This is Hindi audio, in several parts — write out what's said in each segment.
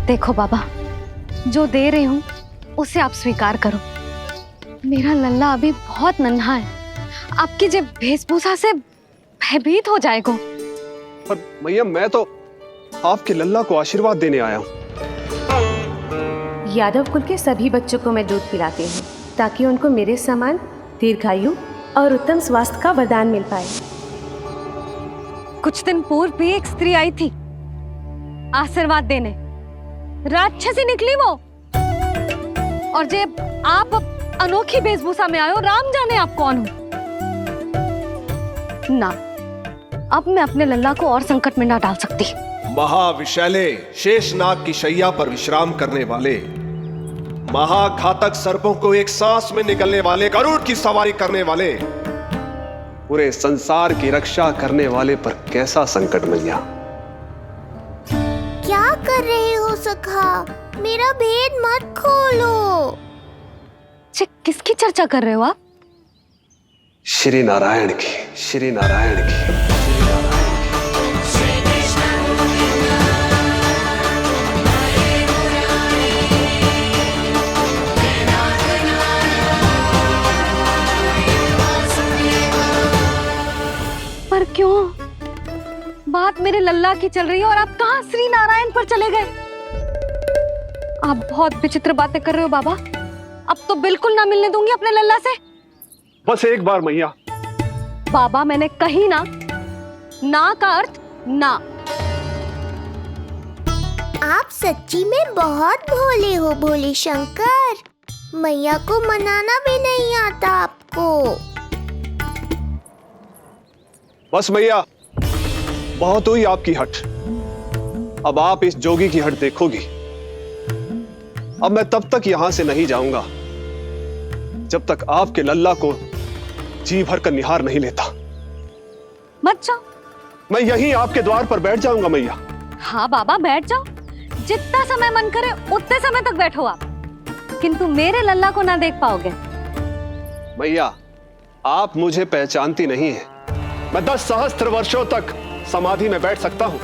देखो बाबा, जो दे रही हूँ उसे आप स्वीकार करो। मेरा लल्ला अभी बहुत नन्हा है, आपकी जब वेशभूषा से भयभीत हो जाएगा। पर मैया, मैं तो आपके लल्ला को आशीर्वाद देने आया हूँ। यादव कुल के सभी बच्चों को मैं दूध पिलाती हूँ ताकि उनको मेरे समान दीर्घायु और उत्तम स्वास्थ्य का वरदान मिल पाए। कुछ दिन पूर्व भी एक स्त्री आई थी आशीर्वाद देने, राक्षसी निकली वो। और जब आप अनोखी वेशभूषा में आए हो, राम जाने आप कौन हो। ना, अब मैं अपने लल्ला को और संकट में ना डाल सकती। महाविशैले शेषनाग की शैया पर विश्राम करने वाले, महाघातक सर्पों को एक सांस में निकलने वाले, गरुड़ की सवारी करने वाले, पूरे संसार की रक्षा करने वाले पर कैसा संकट मैया। क्या कर रहे हो सखा? मेरा भेद मत खोलो। किसकी चर्चा कर रहे हो आप? श्री नारायण की, श्री नारायण की। पर क्यों? बात मेरे लल्ला की चल रही है और आप कहाँ श्री नारायण पर चले गए? आप बहुत विचित्र बातें कर रहे हो बाबा। अब तो बिल्कुल ना मिलने दूंगी अपने लल्ला से। बस एक बार मैया। बाबा, मैंने कही ना, ना का अर्थ ना। आप सच्ची में बहुत भोले हो भोले शंकर। मैया को मनाना भी नहीं आता आपको। बस मैया, बहुत हुई आपकी हट। अब आप इस जोगी की हट देखोगी। अब मैं तब तक यहां से नहीं जाऊंगा जब तक आपके लल्ला को जी भर कर निहार नहीं लेता। मत जाओ। मैं यहीं आपके द्वार पर बैठ जाऊंगा मैया। हाँ बाबा, बैठ जाओ। जितना समय मन करे उतने समय तक बैठो आप, किंतु मेरे लल्ला को ना देख पाओगे। मैया, आप मुझे पहचानती नहीं है। मैं 10 सहस्त्र वर्षों तक समाधि में बैठ सकता हूं।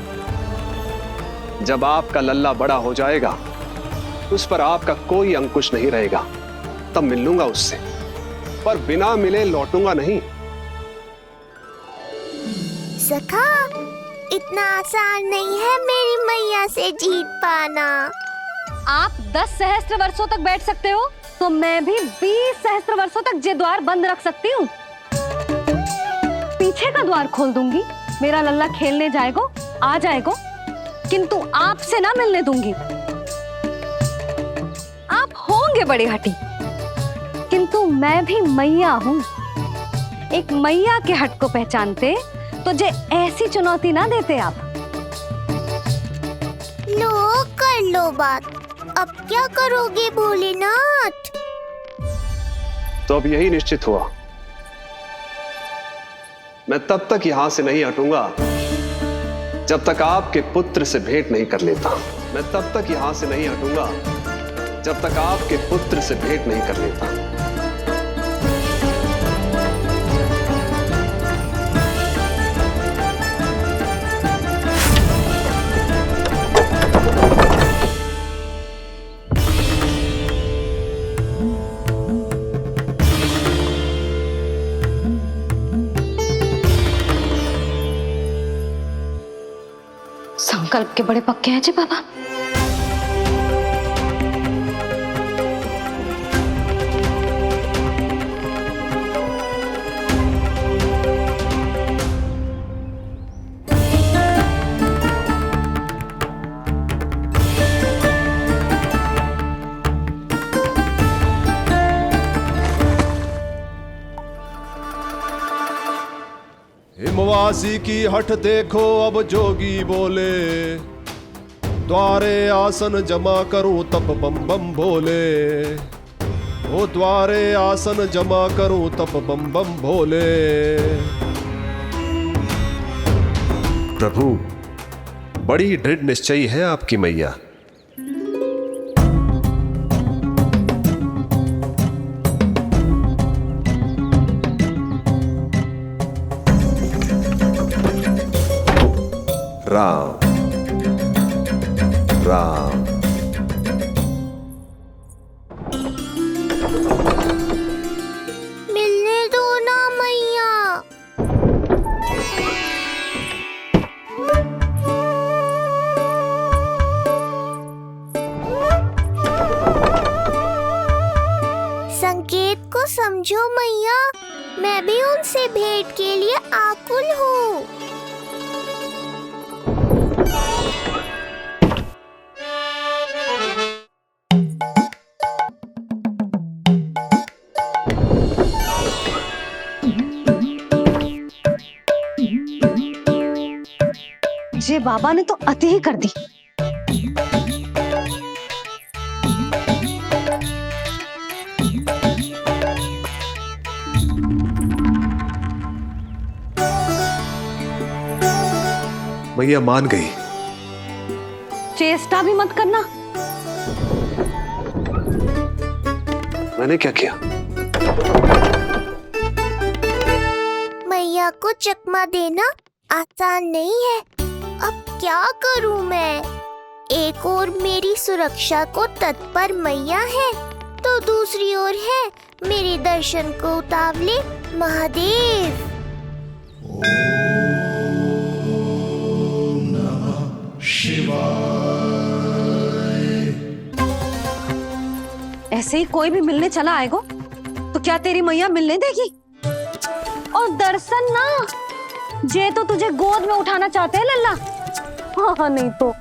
जब आपका लल्ला बड़ा हो जाएगा, उस पर आपका कोई अंकुश नहीं रहेगा, तब मिल लूंगा उससे, पर बिना मिले लौटूंगा नहीं। सखा, इतना आसान नहीं है मेरी मैया से जीत पाना। आप 10 सहस्त्र वर्षों तक बैठ सकते हो, तो मैं भी 20 सहस्त्र वर्षों तक ये द्वार बंद रख सकती हूँ। पीछे का द्वार खोल दूंगी, मेरा लल्ला खेलने जाएगा, आ जाएगा, किंतु आपसे ना मिलने दूंगी। आप होंगे बड़ी हठी, किंतु मैं भी मैया हूँ। एक मैया के हट को पहचानते तो जे ऐसी चुनौती ना देते आप। लो, कर लो बात। अब क्या करोगे भोलेनाथ? तो अब यही निश्चित हुआ, मैं तब तक यहां से नहीं हटूंगा जब तक आपके पुत्र से भेंट नहीं कर लेता। मैं तब तक यहां से नहीं हटूंगा जब तक आपके पुत्र से भेंट नहीं कर लेता। संकल्प के बड़े पक्के हैं जी बाबा। हिमवासी की हठ देखो अब जोगी बोले, द्वारे आसन जमा करूं तप बम बम भोले। ओ द्वारे आसन जमा करूं तप बम बम भोले। प्रभु, बड़ी दृढ़ निश्चयी है आपकी मैया। राम राम समझो मैया, मैं भी उनसे भेंट के लिए आकुल हूँ। ये बाबा ने तो अति ही कर दी। मैया मान गई। चेष्टा भी मत करना। मैंने क्या किया? मैया को चकमा देना आसान नहीं है। अब क्या करूं मैं? एक ओर मेरी सुरक्षा को तत्पर मैया है, तो दूसरी ओर है मेरे दर्शन को उतावले महादेव। ऐसे ही कोई भी मिलने चला आएगा तो क्या तेरी मैया मिलने देगी? और दर्शन ना, जे तो तुझे गोद में उठाना चाहते हैं लल्ला। हाँ नहीं तो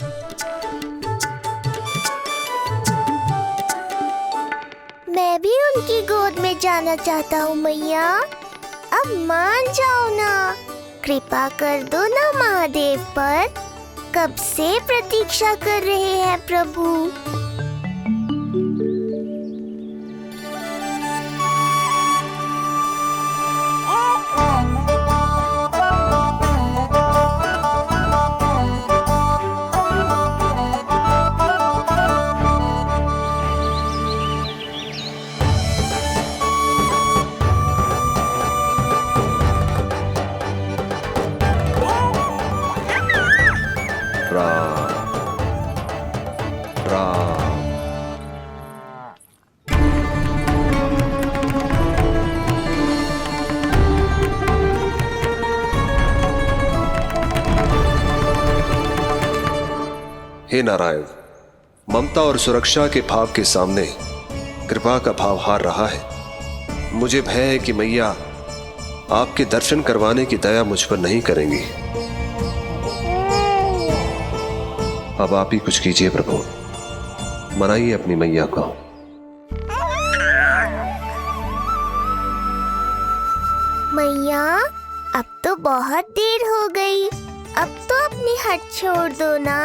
मैं भी उनकी गोद में जाना चाहता हूँ मैया। अब मान जाओ ना, कृपा कर दो ना महादेव पर। कब से प्रतीक्षा कर रहे हैं प्रभु। हे नारायण, ममता और सुरक्षा के भाव के सामने कृपा का भाव हार रहा है। मुझे भय है कि मैया आपके दर्शन करवाने की दया मुझ पर नहीं करेंगी। अब आप ही कुछ कीजिए प्रभु, मनाइए अपनी मैया को। मैया, अब तो बहुत देर हो गई। अब तो अपनी हट छोड़ दो ना,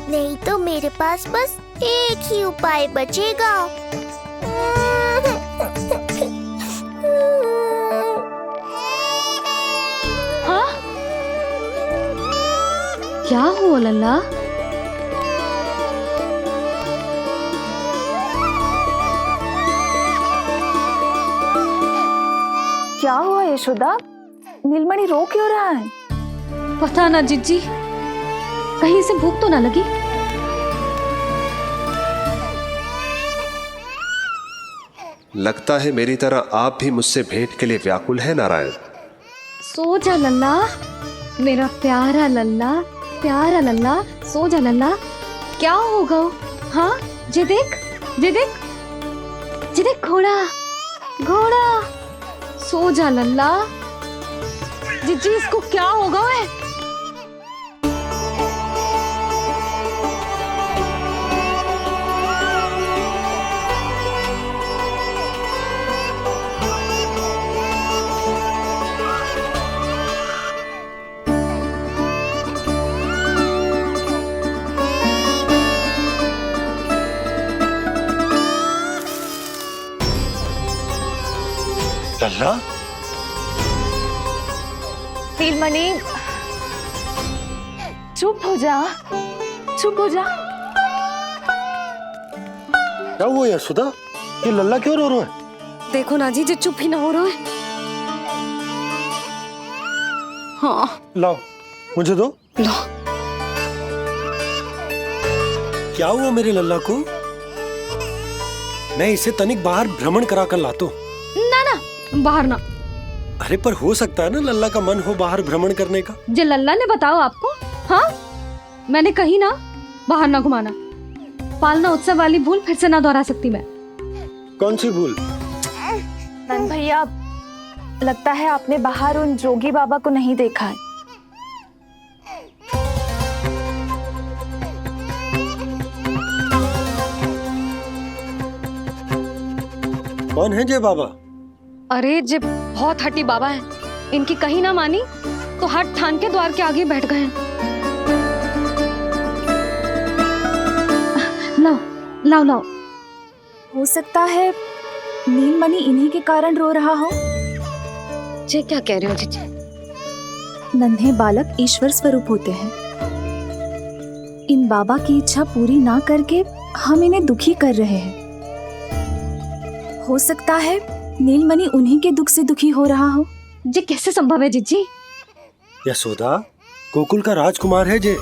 नहीं तो मेरे पास बस एक ही उपाय बचेगा। हाँ? क्या हुआ लल्ला? क्या हुआ यशोदा? नीलमणि रो क्यों रहा है? पता ना जिज्जी, कहीं से भूख तो ना लगी। लगता है मेरी तरह आप भी मुझसे भेंट के लिए व्याकुल है नारायण। सो जा लल्ला, मेरा प्यारा लल्ला, प्यारा लल्ला, सो जा लल्ला। क्या होगा? हाँ, जे देख, जे देख, जे देख, घोड़ा, घोड़ा। सो जा लल्ला। जिज्जी, इसको क्या होगा? है लल्ला, नीलमणि, चुप हो जा, चुप हो जा। क्या हुआ यशोदा? ये लल्ला क्यों रो रहा है? देखो ना जी, जे चुप ही ना हो रहा है। हाँ, लाओ, मुझे दो। लो। क्या हुआ मेरे लल्ला को? मैं इसे तनिक बाहर भ्रमण करा कर लाता हूं। ना ना, बाहर ना। अरे पर हो सकता है ना लल्ला का मन हो बाहर भ्रमण करने का। जे लल्ला ने बताओ आपको? हाँ, मैंने कही ना बाहर ना घुमाना। पालना उत्सव वाली भूल फिर से ना दोहरा सकती मैं। कौन सी भूल? नंद भैया, लगता है आपने बाहर उन जोगी बाबा को नहीं देखा है। कौन है जय बाबा? अरे जे बहुत हटी बाबा है, इनकी कहीं ना मानी तो हट ठान के द्वार के आगे बैठ गए हैं। लाओ लाओ लाओ। हो सकता है नीलमणि इन्हीं के कारण रो रहा हो। जे क्या कह रहे हो जीजी? नन्हे बालक ईश्वर स्वरूप होते हैं। इन बाबा की इच्छा पूरी ना करके हम इन्हें दुखी कर रहे हैं। हो सकता है नीलमणि उन्हीं के दुख से दुखी हो रहा हो। जे कैसे संभव है जीजी? यशोदा, गोकुल का राजकुमार है जे।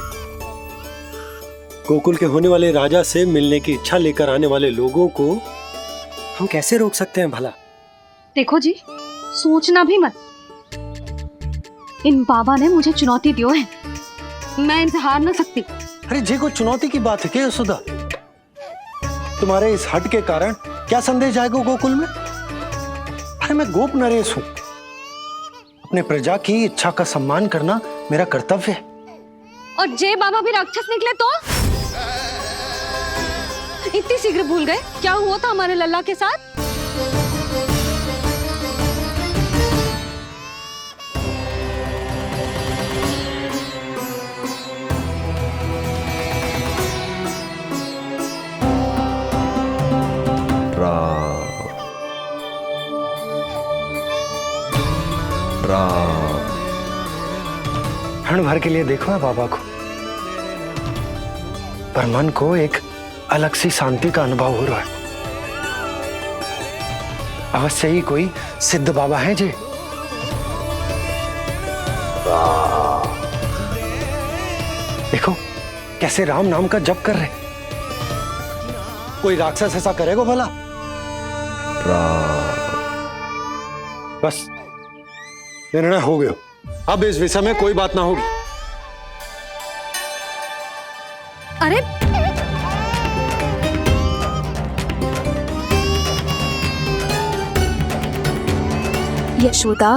गोकुल के होने वाले राजा से मिलने की इच्छा लेकर आने वाले लोगों को हम कैसे रोक सकते हैं भला? देखो जी, सोचना भी मत। इन बाबा ने मुझे चुनौती दियो है, मैं इनसे हार ना सकती। अरे जे को चुनौती की बात है क्या यशोदा? तुम्हारे इस हट के कारण क्या संदेश जाएगा गोकुल में? अरे मैं गोप नरेश हूं। अपने प्रजा की इच्छा का सम्मान करना मेरा कर्तव्य है। और जे बाबा भी राक्षस निकले तो? इतनी शीघ्र भूल गए क्या हुआ था हमारे लल्ला के साथ? क्षण भर के लिए देखो है बाबा को, पर मन को एक अलग सी शांति का अनुभव हो रहा है। अवश्य ही कोई सिद्ध बाबा हैं जी। देखो कैसे राम नाम का जप कर रहे। कोई राक्षस ऐसा करेगा भला? बस निर्णय हो गया, अब इस विषय में कोई बात ना होगी। अरे यशोदा,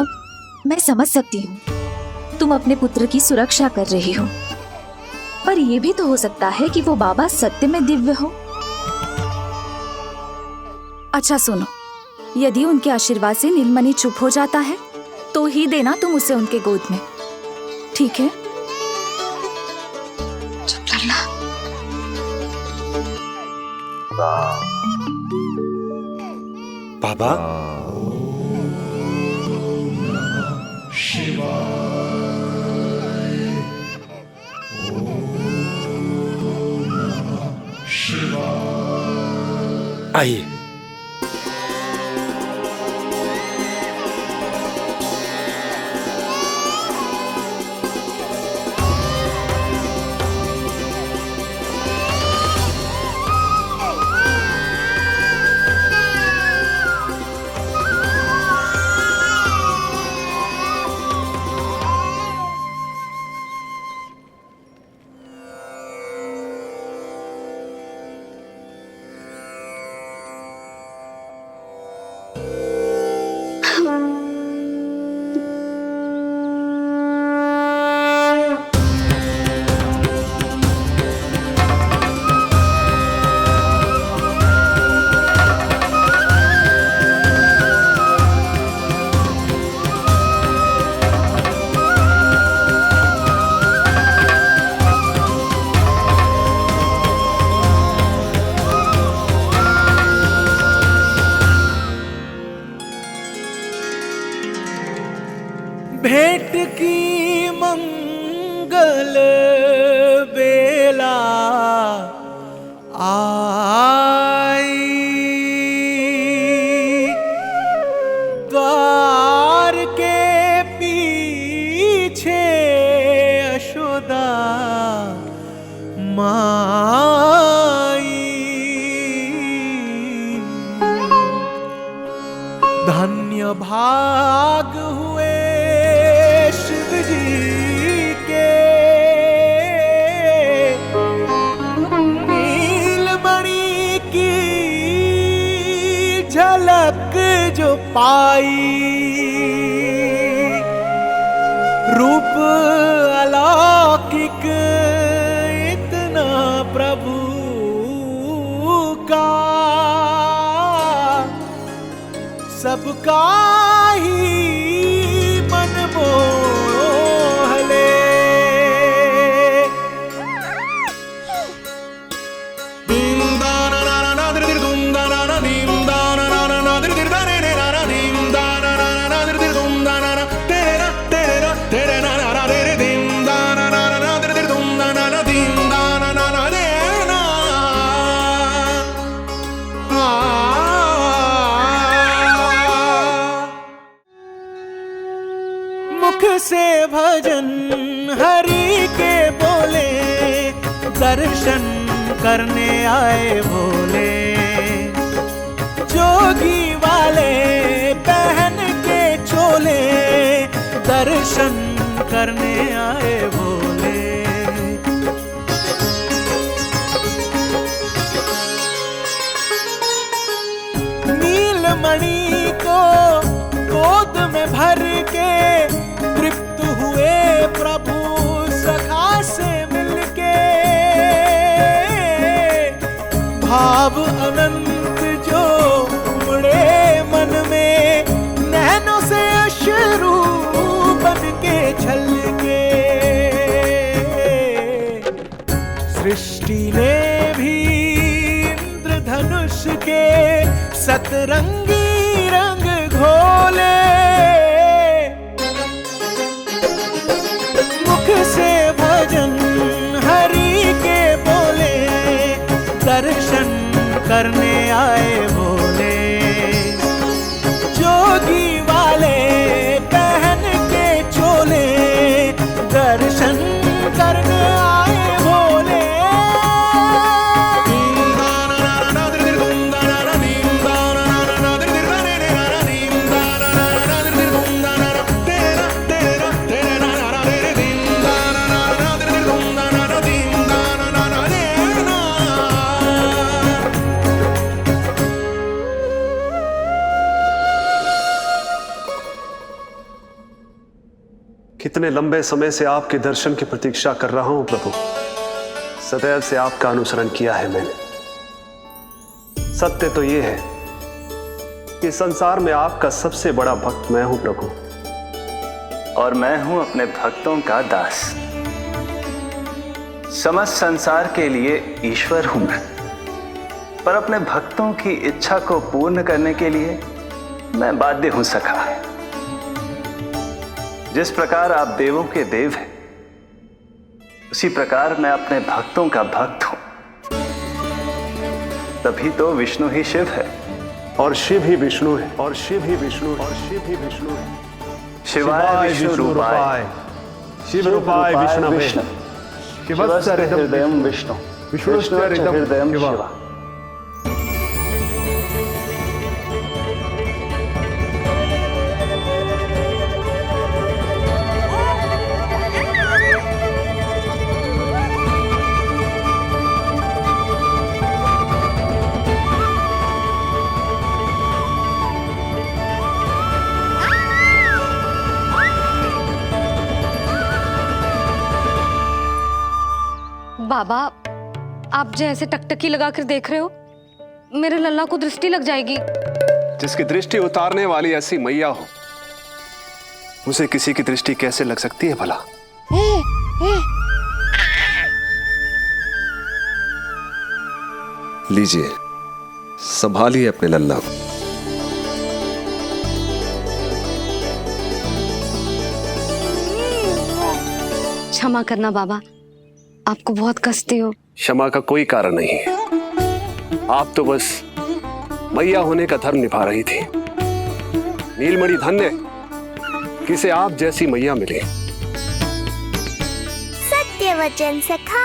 मैं समझ सकती हूँ तुम अपने पुत्र की सुरक्षा कर रही हो, पर यह भी तो हो सकता है कि वो बाबा सत्य में दिव्य हो। अच्छा सुनो, यदि उनके आशीर्वाद से नीलमणि चुप हो जाता है तो ही देना तुम उसे उनके गोद में, ठीक है? चुप करना। बाबा, आइए। भेंट की मंगल बेला आई, द्वार के पीछे यशोदा माई। धन्य भाग हुए शिव जी के, नीलमणि की झलक जो पाई, रूप अलौकिक इतना प्रभु का, सबका ही मन मोह ले। मुख से भजन हरि के बोले, दर्शन करने आए भोले। जोगी वाले पहन के चोले, दर्शन करने आए भोले। नीलमणि को गोद में भर के तृप्त हुए प्रभु सखा से मिलके। भाव अनंत जो उमड़े मन में, नैनों से अश्रु बन के छलके। सृष्टि ने भी इंद्रधनुष के सतरंगी रंग घोले। मुख से भजन हरि के बोले, दर्शन करने आए भोले। जोगी वाले पहन के चोले, दर्शन करने आए भोले। कितने लंबे समय से आपके दर्शन की प्रतीक्षा कर रहा हूं प्रभु। सदैव से आपका अनुसरण किया है मैंने। सत्य तो यह है कि संसार में आपका सबसे बड़ा भक्त मैं हूं प्रभु, और मैं हूं अपने भक्तों का दास। समस्त संसार के लिए ईश्वर हूं मैं, पर अपने भक्तों की इच्छा को पूर्ण करने के लिए मैं बाध्य हूं सखा। जिस प्रकार आप देवों के देव हैं, उसी प्रकार मैं अपने भक्तों का भक्त हूं। तभी तो विष्णु ही शिव है, और शिव ही विष्णु है, और शिव ही विष्णु है, और शिव ही विष्णु है। शिवाय विष्णु रूपाय, शिव रूपाय विष्णवे, शिवस्य हृदयं विष्णु, विष्णुश्च हृदयं शिवा। बाबा, आप जो ऐसे टकटकी लगाकर देख रहे हो, मेरे लल्ला को दृष्टि लग जाएगी। जिसकी दृष्टि उतारने वाली ऐसी मैया हो, उसे किसी की दृष्टि कैसे लग सकती है भला? लीजिए, संभालिए अपने लल्ला को। क्षमा करना बाबा, आपको बहुत कष्ट हो। क्षमा का कोई कारण नहीं है। आप तो बस मैया होने का धर्म निभा रही थी। नीलमणि धन्य किसे आप जैसी मैया मिले। सत्य वचन सखा,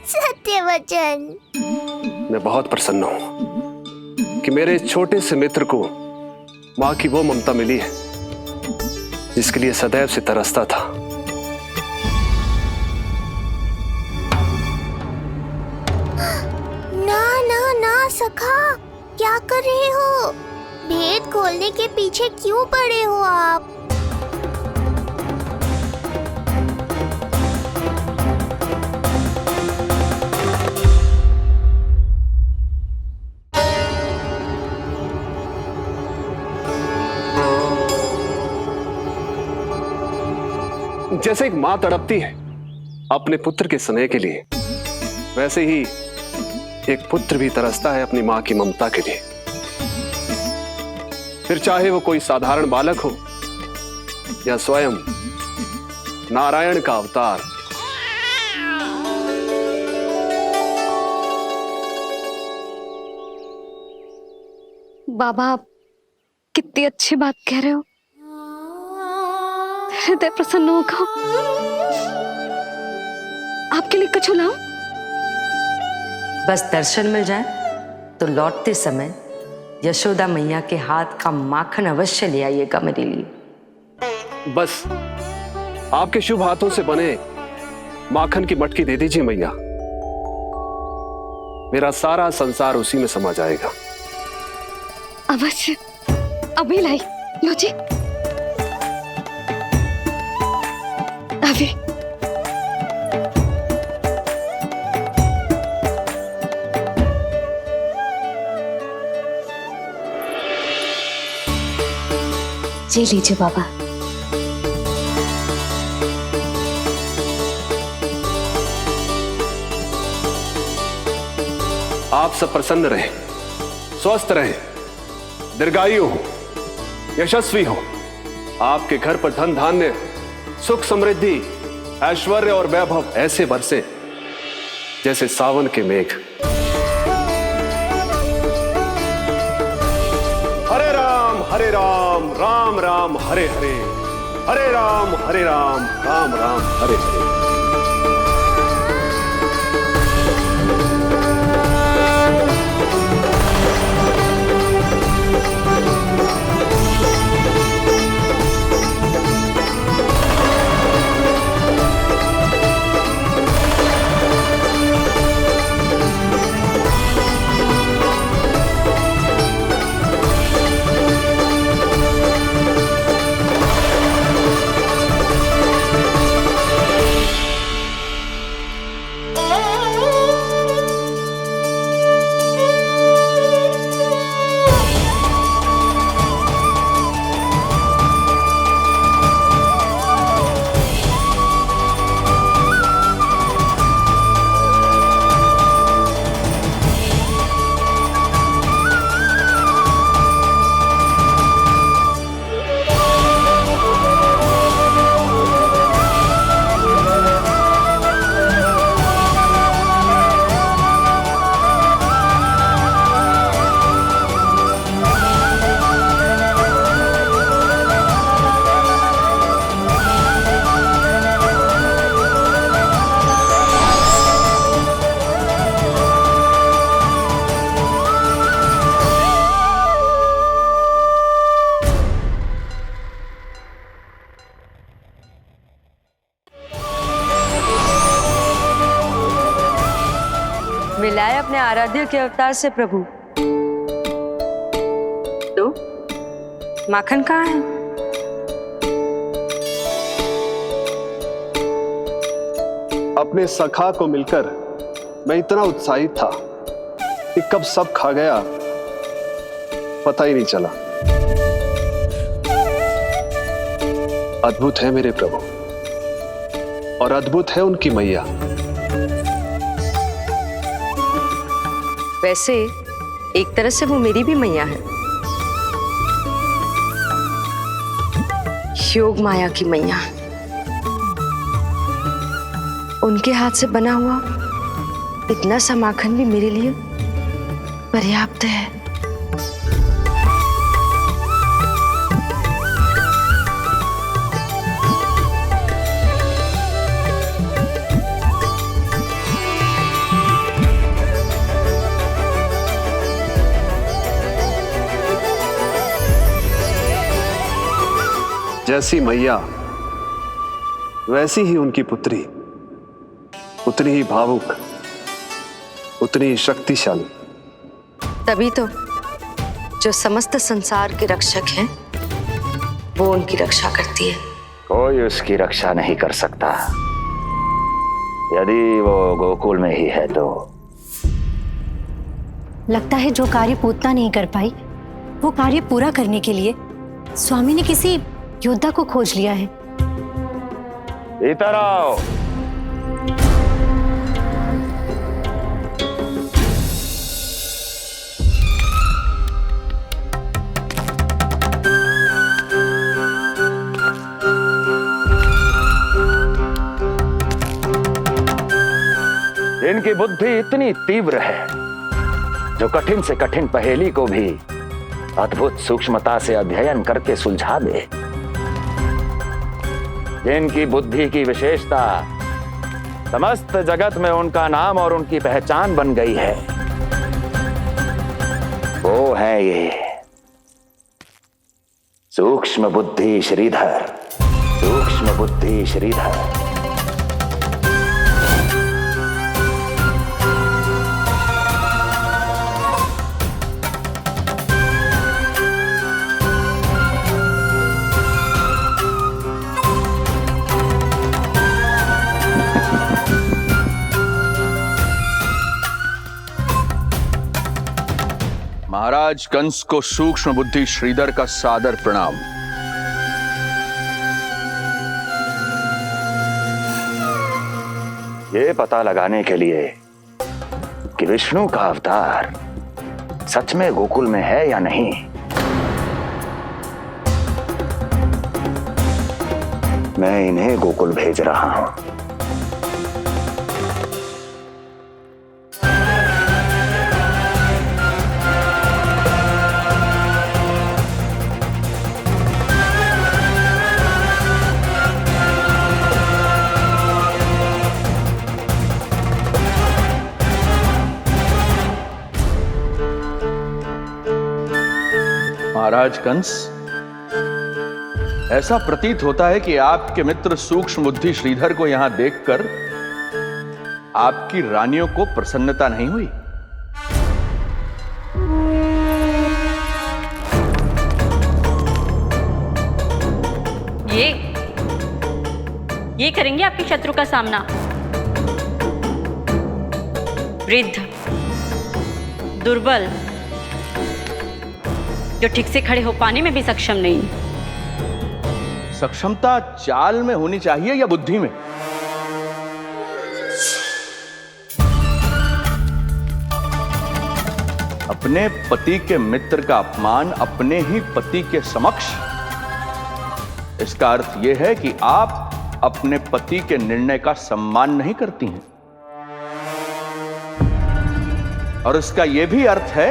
सत्य वचन। मैं बहुत प्रसन्न हूं कि मेरे इस छोटे से मित्र को मां की वो ममता मिली है जिसके लिए सदैव से तरसता था। ना ना ना सखा, क्या कर रहे हो? भेद खोलने के पीछे क्यों पड़े हो आप? जैसे एक मां तड़पती है अपने पुत्र के स्नेह के लिए, वैसे ही एक पुत्र भी तरसता है अपनी मां की ममता के लिए। फिर चाहे वो कोई साधारण बालक हो या स्वयं नारायण का अवतार। बाबा, आप कितनी अच्छी बात कह रहे हो। हृदय प्रसन्न होगा। आपके लिए कछु लाऊं? बस दर्शन मिल जाए तो लौटते समय यशोदा मैया के हाथ का माखन अवश्य ले आइएगा मेरे लिए। बस आपके शुभ हाथों से बने माखन की मटकी दे दीजिए मैया, मेरा सारा संसार उसी में समा जाएगा। अवश्य, अभी लाई। लो जी, अभी। जी लीजिए बाबा। आप सब प्रसन्न रहें, स्वस्थ रहें, दीर्घायु हो, यशस्वी हो। आपके घर पर धन धान्य, सुख समृद्धि, ऐश्वर्य और वैभव ऐसे बरसे जैसे सावन के मेघ। हरे राम, राम राम हरे हरे, हरे राम राम राम हरे हरे। मिलाए अपने आराध्य के अवतार से प्रभु। तो माखन कहाँ है? अपने सखा को मिलकर मैं इतना उत्साहित था कि कब सब खा गया पता ही नहीं चला। अद्भुत है मेरे प्रभु और अद्भुत है उनकी मैया। वैसे एक तरह से वो मेरी भी मैया है, योग माया की मैया। उनके हाथ से बना हुआ इतना सा माखन भी मेरे लिए पर्याप्त है। जैसी मैया वैसी ही उनकी पुत्री, उतनी ही भावुक, उतनी ही शक्तिशाली। तभी तो जो समस्त संसार के रक्षक हैं, वो उनकी रक्षा करती है। कोई उसकी रक्षा नहीं कर सकता। यदि वो गोकुल में ही है तो। लगता है जो कार्य पूतना नहीं कर पाई, वो कार्य पूरा करने के लिए स्वामी ने किसी योद्धा को खोज लिया है। इधर आओ। इनकी बुद्धि इतनी तीव्र है जो कठिन से कठिन पहेली को भी अद्भुत सूक्ष्मता से अध्ययन करके सुलझा दे। जिनकी बुद्धि की विशेषता समस्त जगत में उनका नाम और उनकी पहचान बन गई है, वो है ये सूक्ष्म बुद्धि श्रीधर। सूक्ष्म बुद्धि श्रीधर। महाराज कंस को सूक्ष्म बुद्धि श्रीधर का सादर प्रणाम। ये पता लगाने के लिए कि विष्णु का अवतार सच में गोकुल में है या नहीं, मैं इन्हें गोकुल भेज रहा हूं। महाराज कंस, ऐसा प्रतीत होता है कि आपके मित्र सूक्ष्म बुद्धि श्रीधर को यहां देखकर आपकी रानियों को प्रसन्नता नहीं हुई। ये करेंगे आपके शत्रु का सामना। वृद्ध, दुर्बल, जो ठीक से खड़े हो पाने में भी सक्षम नहीं। सक्षमता चाल में होनी चाहिए या बुद्धि में? अपने पति के मित्र का अपमान अपने ही पति के समक्ष, इसका अर्थ यह है कि आप अपने पति के निर्णय का सम्मान नहीं करती हैं। और इसका यह भी अर्थ है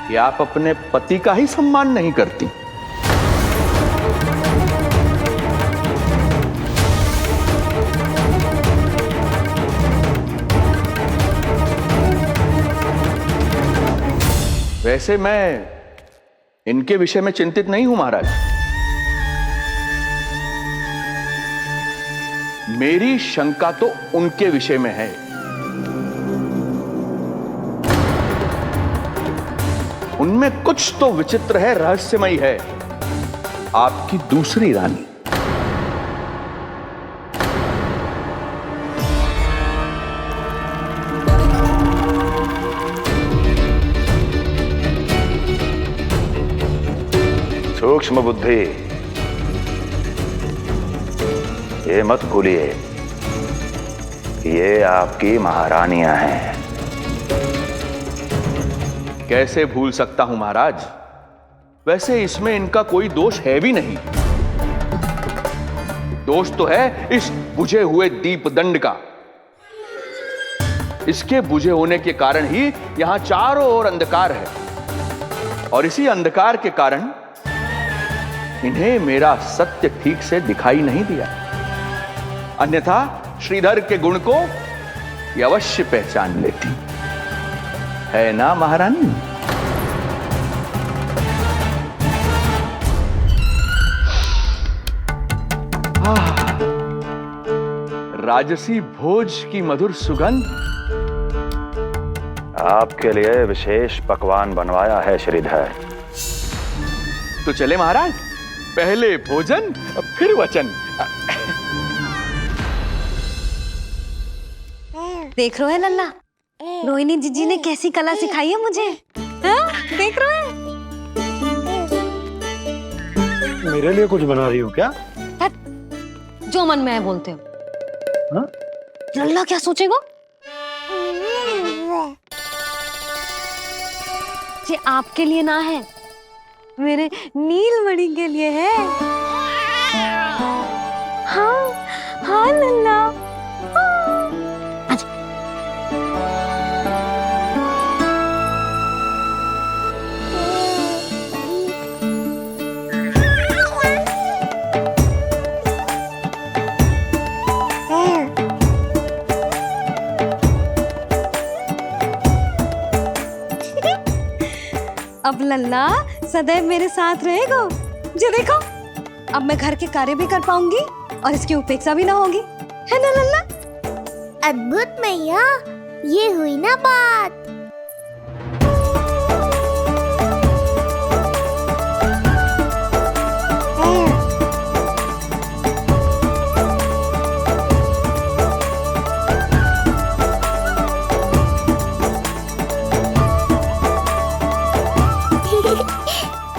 कि आप अपने पति का ही सम्मान नहीं करती। वैसे मैं इनके विषय में चिंतित नहीं हूं महाराज। मेरी शंका तो उनके विषय में है। उनमें कुछ तो विचित्र है, रहस्यमयी है। आपकी दूसरी रानी। सूक्ष्म बुद्धि, ये मत भूलिए कि ये आपकी महारानियां हैं। कैसे भूल सकता हूं महाराज? वैसे इसमें इनका कोई दोष है भी नहीं। दोष तो है इस बुझे हुए दीपदंड का। इसके बुझे होने के कारण ही यहां चारों ओर अंधकार है, और इसी अंधकार के कारण इन्हें मेरा सत्य ठीक से दिखाई नहीं दिया। अन्यथा श्रीधर के गुण को ये अवश्य पहचान लेती, है ना महारानी? राजसी भोज की मधुर सुगंध आपके लिए विशेष पकवान बनवाया है श्रीधर। तो चले महाराज, पहले भोजन फिर वचन। देख रहे हो लल्ला, रोहिणी जीजी ने कैसी कला सिखाई है मुझे। हाँ? देख रहे हो? मेरे लिए कुछ बना रही हो क्या? जो मन में है बोलते हो। हाँ? लल्ला क्या सोचेगा? ये आपके लिए ना है, मेरे नीलमणि के लिए है। हाँ हाँ लल्ला, अब लल्ला सदैव मेरे साथ रहेगा। जो देखो, अब मैं घर के कार्य भी कर पाऊंगी और इसकी उपेक्षा भी ना होगी, है ना लल्ला? अद्भुत मैया, ये हुई ना बात।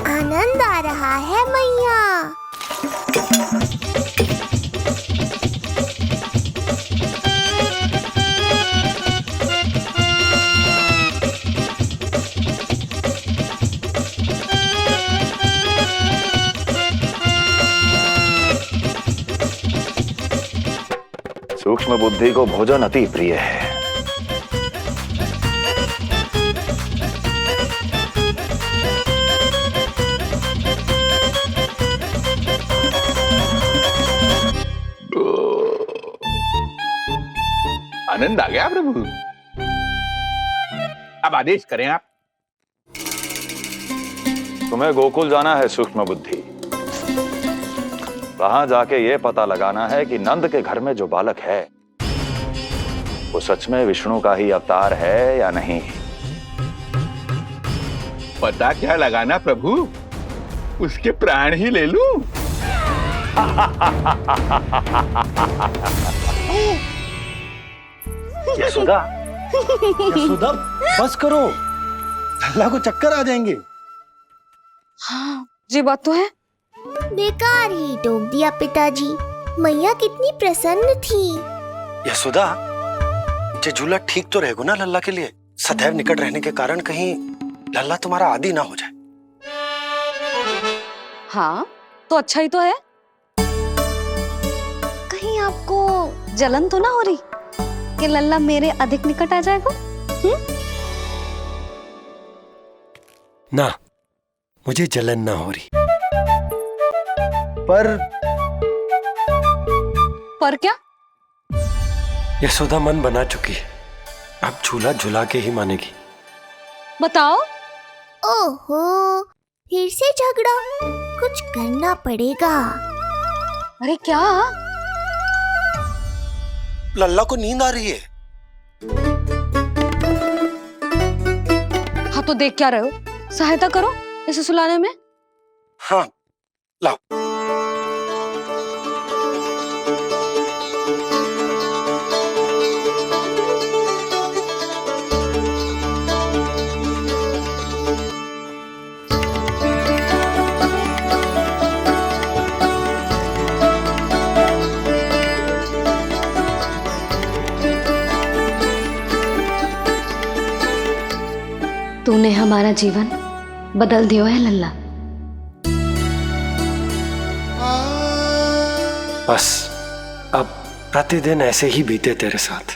आनंद आ रहा है मैया। सूक्ष्म बुद्धि को भोजन अति प्रिय है। आनंद आ गया प्रभु। अब आदेश करें आप। तुम्हें गोकुल जाना है सूक्ष्म बुद्धि। वहां जाके ये पता लगाना है कि नंद के घर में जो बालक है वो सच में विष्णु का ही अवतार है या नहीं। पता क्या लगाना प्रभु, उसके प्राण ही ले लूं। यशोदा, यशोदा बस करो, लल्ला को चक्कर आ जाएंगे। हाँ, ये बात तो है। बेकार ही टोक दिया पिताजी। मैया कितनी प्रसन्न थी। यशोदा, ये झूला ठीक तो रहेगा ना लल्ला के लिए? सदैव निकट रहने के कारण कहीं लल्ला तुम्हारा आदी ना हो जाए। हाँ, तो अच्छा ही तो है। कहीं आपको जलन तो ना हो रही कि लल्ला मेरे अधिक निकट आ जाएगा? ना, मुझे जलन ना हो रही। पर क्या? यशोदा मन बना चुकी है, अब झूला झूला के ही मानेगी। बताओ। ओहो, फिर से झगड़ा। कुछ करना पड़ेगा। अरे क्या? लल्ला को नींद आ रही है। हाँ तो देख क्या रहे हो, सहायता करो इसे सुलाने में। हाँ लाओ। तूने हमारा जीवन बदल दिया है लल्ला। बस अब प्रतिदिन ऐसे ही बीते तेरे साथ,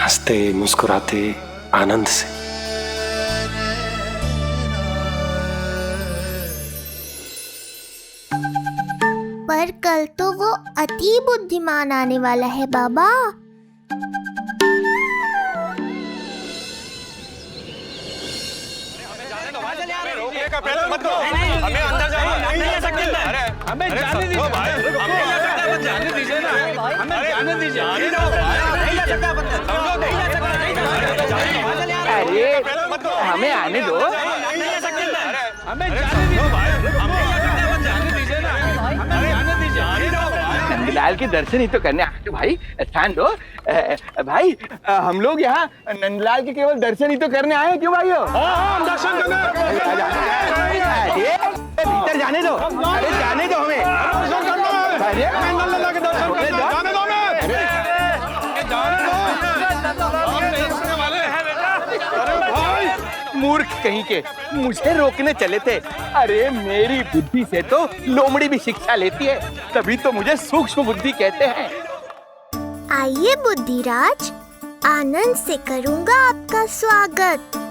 हंसते मुस्कुराते आनंद से। पर कल तो वो अति बुद्धिमान आने वाला है बाबा। हमें अंदर हमें जाने दीजिए भाई, हमें जाने दीजिए ना, हमें जाने दीजिए। अरे हमें आने दो, हमें जाने दीजिए ना, हमें जाने दीजिए। नंदलाल के दर्शन ही तो करने आए थे भाई, स्थान दो। भाई हम लोग यहाँ नंदलाल के केवल दर्शन ही तो करने आए हैं, क्यों भाइयों? हम दर्शन करने भीतर जाने दो, अरे जाने दो हमें। मूर्ख कहीं के, मुझे रोकने चले थे। अरे मेरी बुद्धि से तो लोमड़ी भी शिक्षा लेती है, तभी तो मुझे सूक्ष्म बुद्धि कहते हैं। आइए बुद्धिराज, आनंद से करूंगा आपका स्वागत।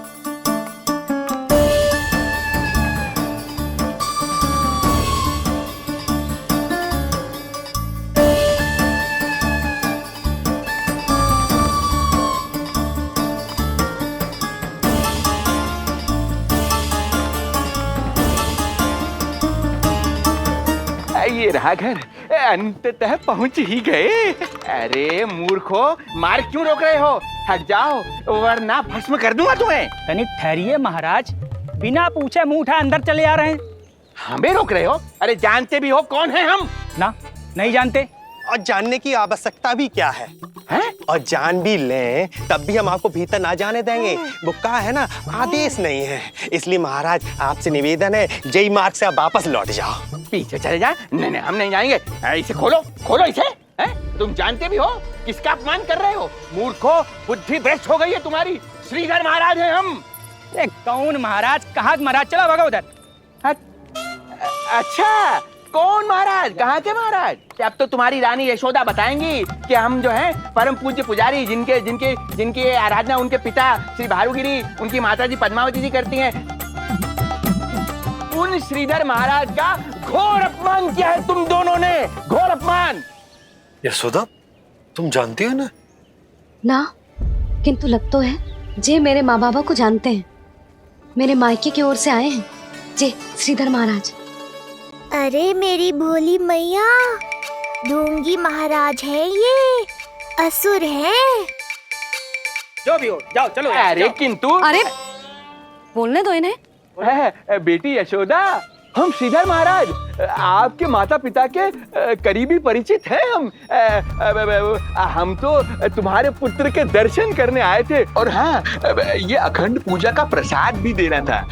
ये रहा घर, अंततः पहुंच ही गए। अरे मूर्खो, मार्ग क्यों रोक रहे हो? हट जाओ वरना भस्म कर दूंगा तुम्हें। तनिक ठहरिए महाराज, बिना पूछे मुंह उठा अंदर चले आ रहे हैं। हमें रोक रहे हो? अरे जानते भी हो कौन है हम? ना, नहीं जानते। और जानने की आवश्यकता भी क्या है? हैं? और जान भी लें तब भी हम आपको भीतर ना जाने देंगे। वो कहा है ना, आदेश नहीं है। इसलिए महाराज आपसे निवेदन है, जय मार्ग से आप वापस लौट जाओ। पीछे चले जाए? नहीं नहीं, हम नहीं जाएंगे। इसे खोलो, खोलो इसे। हैं? तुम जानते भी हो किसका अपमान कर रहे हो? मूर्खो, बुद्धि भ्रष्ट हो गई है तुम्हारी। श्रीधर महाराज हैं हम। कौन महाराज? कहाँ महाराज? चला भगा उधर। अच्छा, कौन महाराज? कहाँ के महाराज? अब तो तुम्हारी रानी यशोदा बताएंगी कि हम जो हैं परम पूज्य पुजारी, जिनकी आराधना उनके पिता श्री भारुगिरी, उनकी माताजी पद्मावती जी करती हैं। उन श्रीधर महाराज का घोर अपमान किया है तुम दोनों ने, घोर अपमान। यशोदा, तुम जानती हो ना? ना, किंतु लग तो है जे मेरे माँ बाबा को जानते हैं। मेरे मायके की ओर से आए हैं जे श्रीधर महाराज। अरे मेरी भोली मैया, ढोंगी महाराज है ये, असुर है। जो भी हो, जाओ चलो। अरे किंतु, अरे बोलने दो इन्हें। बेटी यशोदा, हम श्रीधर महाराज आपके माता पिता के करीबी परिचित हैं। हम तो तुम्हारे पुत्र के दर्शन करने आए थे, और हाँ, ये अखंड पूजा का प्रसाद भी देना था।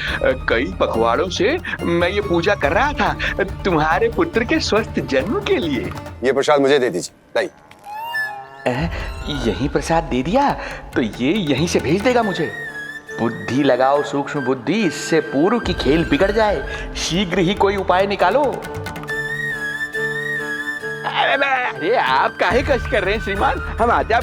कई पखवाड़ों से मैं ये पूजा कर रहा था तुम्हारे पुत्र के स्वस्थ जन्म के लिए। ये प्रसाद मुझे दे दीजिए। नहीं, यही प्रसाद दे दिया तो ये यहीं से भेज देगा मुझे। बुद्धि लगाओ सूक्ष्म बुद्धि, इससे पूर्व की खेल बिगड़ जाए। शीघ्र ही कोई उपाय निकालो। अरे आप काहे कष्ट कर रहे हैं श्रीमान? हम आते।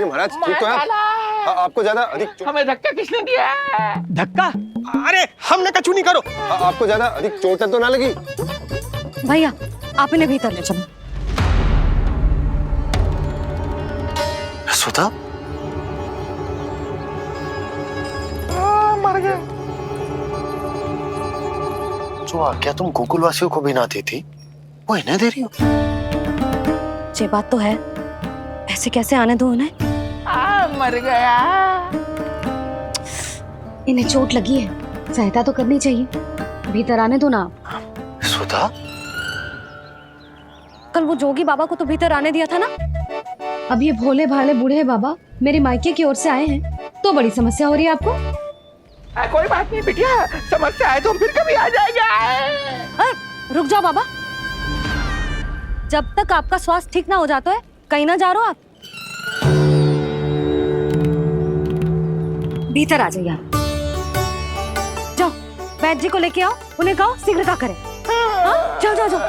महाराज ठीक तो है? आपको ज्यादा अधिक हमें धक्का किसने दिया? धक्का? अरे हमने कछु नहीं करो। आपको ज्यादा अधिक चोट तो ना लगी? भैया आप इन्हें भीतर ले चलो। यशोदा, मर गए। जो आज्ञा तुम गोकुलवासियों को भी ना दी थी, वो इन्हें दे रही हो? ये बात तो है, ऐसे कैसे आने दो उन्हें? मर गया। इन्हें चोट लगी है, सहायता तो करनी चाहिए। भीतर आने दो ना। यशोदा, कल वो जोगी बाबा को तो भीतर आने दिया था ना। अब ये भोले भाले बूढ़े बाबा मेरे मायके की ओर से आए हैं, तो बड़ी समस्या हो रही है आपको। कोई बात नहीं बिटिया, समस्या है तो फिर कभी आ जाएगा। रुक जाओ बाबा, जब तक आपका स्वास्थ्य ठीक ना हो जाता है कहीं ना जा रहे हो आप। भीतर आ जाइए आप। जाओ वैद्य जी को लेके आओ, उन्हें कहो शीघ्रता करें। जाओ जाओ जाओ।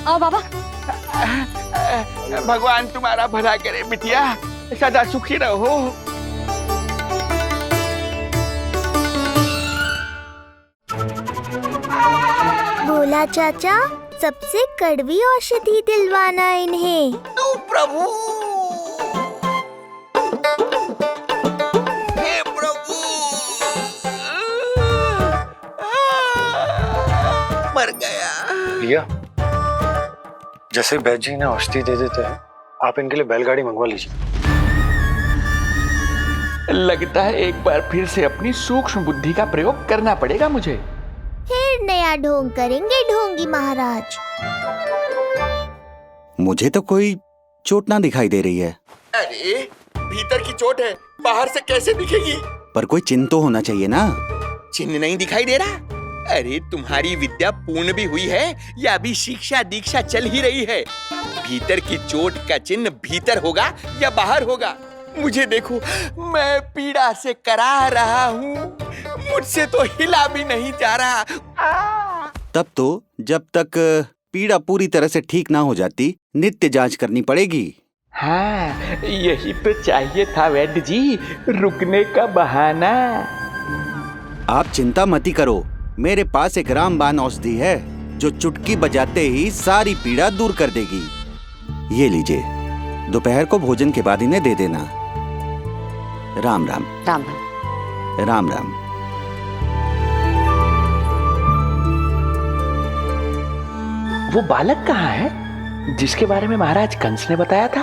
आओ बाबा। भगवान तुम्हारा भला करे बिटिया, सदा सुखी रहो। भोला चाचा, सबसे कड़वी औषधि दिलवाना इन्हें। प्रभु, भैया, जैसे बैद जी ने औषधि दे देते हैं, आप इनके लिए बैलगाड़ी मंगवा लीजिए। लगता है एक बार फिर से अपनी सूक्ष्म बुद्धि का प्रयोग करना पड़ेगा मुझे। फिर नया ढोंग करेंगे ढोंगी महाराज। मुझे तो कोई चोट ना दिखाई दे रही है। अरे भीतर की चोट है, बाहर से कैसे दिखेगी? पर कोई चिन्ह तो होना चाहिए ना। चिन्ह नहीं दिखाई दे रहा? अरे तुम्हारी विद्या पूर्ण भी हुई है या अभी शिक्षा दीक्षा चल ही रही है? भीतर की चोट का चिन्ह भीतर होगा या बाहर होगा? मुझे देखो, मैं पीड़ा से करा रहा हूँ, मुझसे तो हिला भी नहीं जा रहा। तब तो जब तक पीड़ा पूरी तरह से ठीक ना हो जाती, नित्य जांच करनी पड़ेगी। हाँ, यही तो चाहिए था वैद्य जी, रुकने का बहाना। आप चिंता मती करो, मेरे पास एक रामबाण औषधि है जो चुटकी बजाते ही सारी पीड़ा दूर कर देगी। ये लीजिए, दोपहर को भोजन के बाद इन्हें दे देना। राम राम। राम राम। राम राम। वो बालक कहाँ है जिसके बारे में महाराज कंस ने बताया था?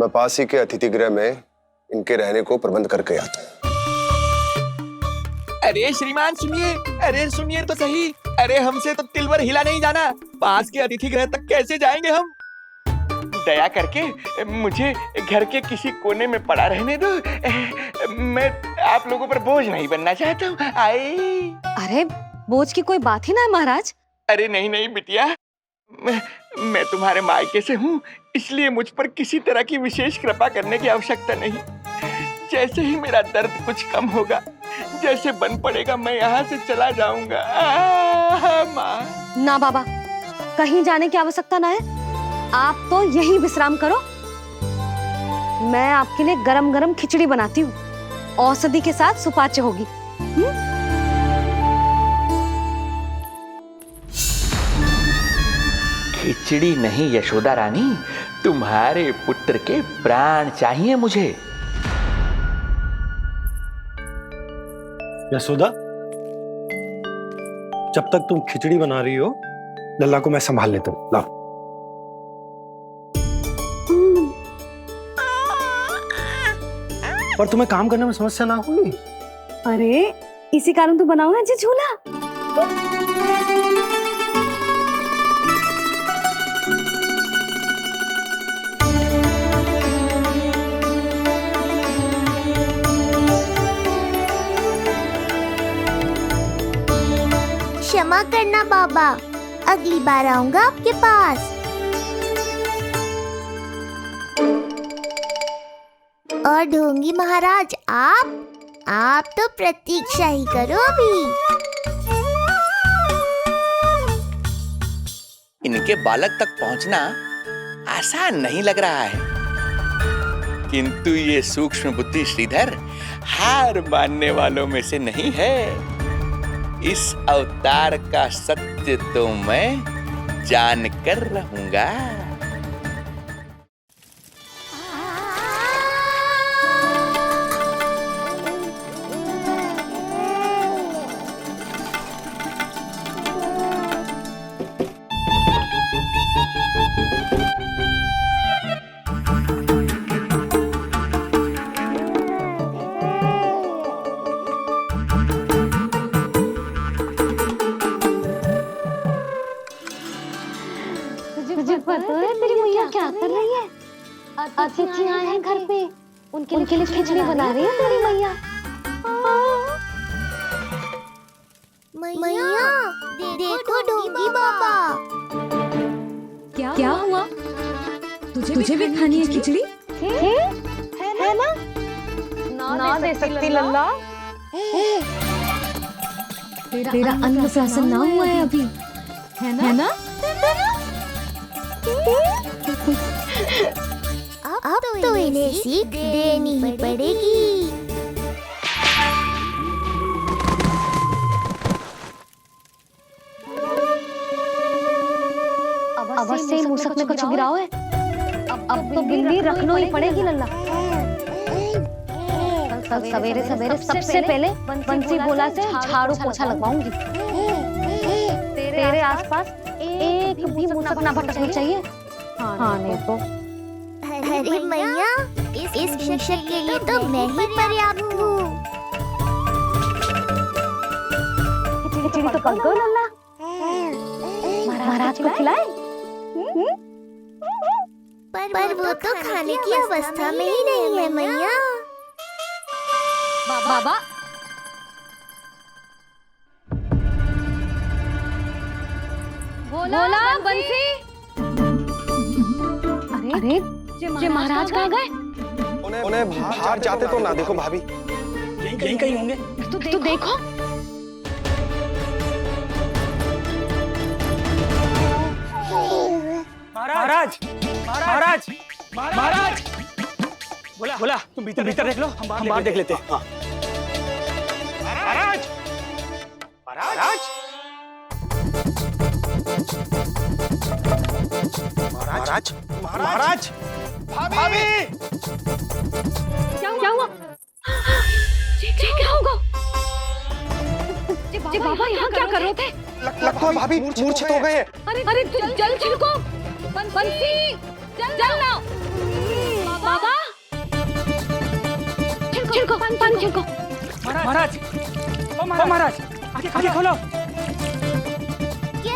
मैं पास ही के अतिथि गृह में इनके रहने को प्रबंध करके आता हूँ। अरे श्रीमान सुनिए, अरे सुनिए तो सही। अरे हमसे तो तिलवर हिला नहीं जाना, पास के अतिथि गृह तक कैसे जाएंगे हम? दया करके मुझे घर के किसी कोने में पड़ा रहने दो, मैं आप लोगों पर बोझ नहीं बनना चाहता हूँ। अरे बोझ की कोई बात ही ना है महाराज। अरे नहीं नहीं बिटिया, मैं तुम्हारे मायके से हूँ, इसलिए मुझ पर किसी तरह की विशेष कृपा करने की आवश्यकता नहीं। जैसे ही मेरा दर्द कुछ कम होगा, जैसे बन पड़ेगा, मैं यहाँ से चला जाऊंगा। माँ। ना बाबा, कहीं जाने की आवश्यकता ना है, आप तो यही विश्राम करो। मैं आपके लिए गरम गरम खिचड़ी बनाती हूँ, औषधि के साथ सुपाच्य होगी। खिचड़ी नहीं यशोदा रानी, तुम्हारे पुत्र के प्राण चाहिए मुझे। यशोदा, जब तक तुम खिचड़ी बना रही हो, लल्ला को मैं संभाल लेता हूँ। लाओ। पर तुम्हें काम करने में समस्या ना होगी? अरे इसी कारण तो बनाओ ना जी झूला। क्षमा करना बाबा, अगली बार आऊंगा आपके पास। और ढोंगी महाराज, आप तो प्रतीक्षा ही करो अभी। इनके बालक तक पहुंचना आसान नहीं लग रहा है, किंतु ये सूक्ष्म बुद्धि श्रीधर हार मानने वालों में से नहीं है। इस अवतार का सत्य तो मैं जान कर रहूंगा। तुझे पता है तेरी मैया क्या कर रही है? अतिथि आए हैं घर पे, उनके लिए खिचड़ी बना रही है तेरी मैया। मैया देखो ढोंगी बाबा। क्या हुआ? तुझे भी खानी है खिचड़ी? है ना? ना दे सकती लल्ला। तेरा अन्न प्राशन ना हुआ है अभी, है ना? अब तो इन्हें सीख देनी ही पड़ेगी। अवश्य ही मूसक में कुछ गिराओ है। अब तो बिल्ली रखना ही पड़ेगी लल्ला। सवेरे सवेरे सबसे पहले बंसी बोला से झाड़ू पोछा लगवाऊंगी। तेरे आसपास एक भी मुसक ना भटकनी चाहिए। हाँ नहीं तो। अरे मैया, इस शिक्षक के लिए तो मैं ही पर्याप्त हूँ। खिचड़ी तो पक गई लल्ला। महाराज को खिलाए? पर वो तो खाने की अवस्था में ही नहीं है मैया। बाबा बोला बंसी। अरे जे महाराज कहाँ गए? उन्हें बाहर जाते तो ना देखो भाभी। यहीं कहीं होंगे। तू देखो। महाराज महाराज महाराज बोला तुम भीतर देख लो, हम बाहर देख लेते हैं। महाराज महाराज महाराज महाराज भाभी क्या हुआ? क्या होगा? जी बाबा यहाँ क्या कर रहे थे? लगता है भाभी मूर्छित हो गए हैं। अरे जल छिड़को। बंसी जल लाओ। बाबा छिड़को पानी छिड़को। महाराज ओ महाराज आंखें खोलो।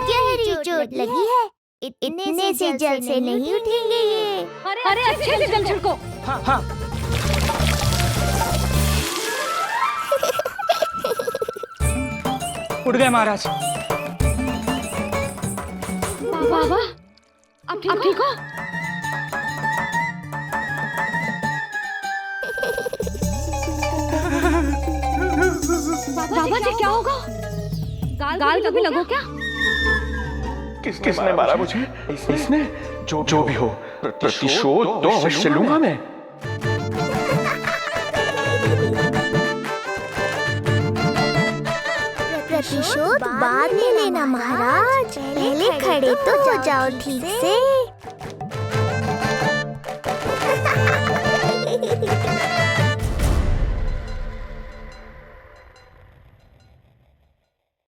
गहरी चोट लगी है, इतने से जल से नहीं उठेंगे ये। अरे अच्छे से जल छिड़को। हाँ उठ गए महाराज। बाबा अब ठीक हो? बाबा जी क्या होगा? गाल कभी लगो क्या? किसने मारा मुझे? इसने? जो भी हो, प्रतिशोध तो अवश्य लूंगा मैं। प्रतिशोध बाद में लेना महाराज, पहले खड़े तो हो जाओ ठीक से।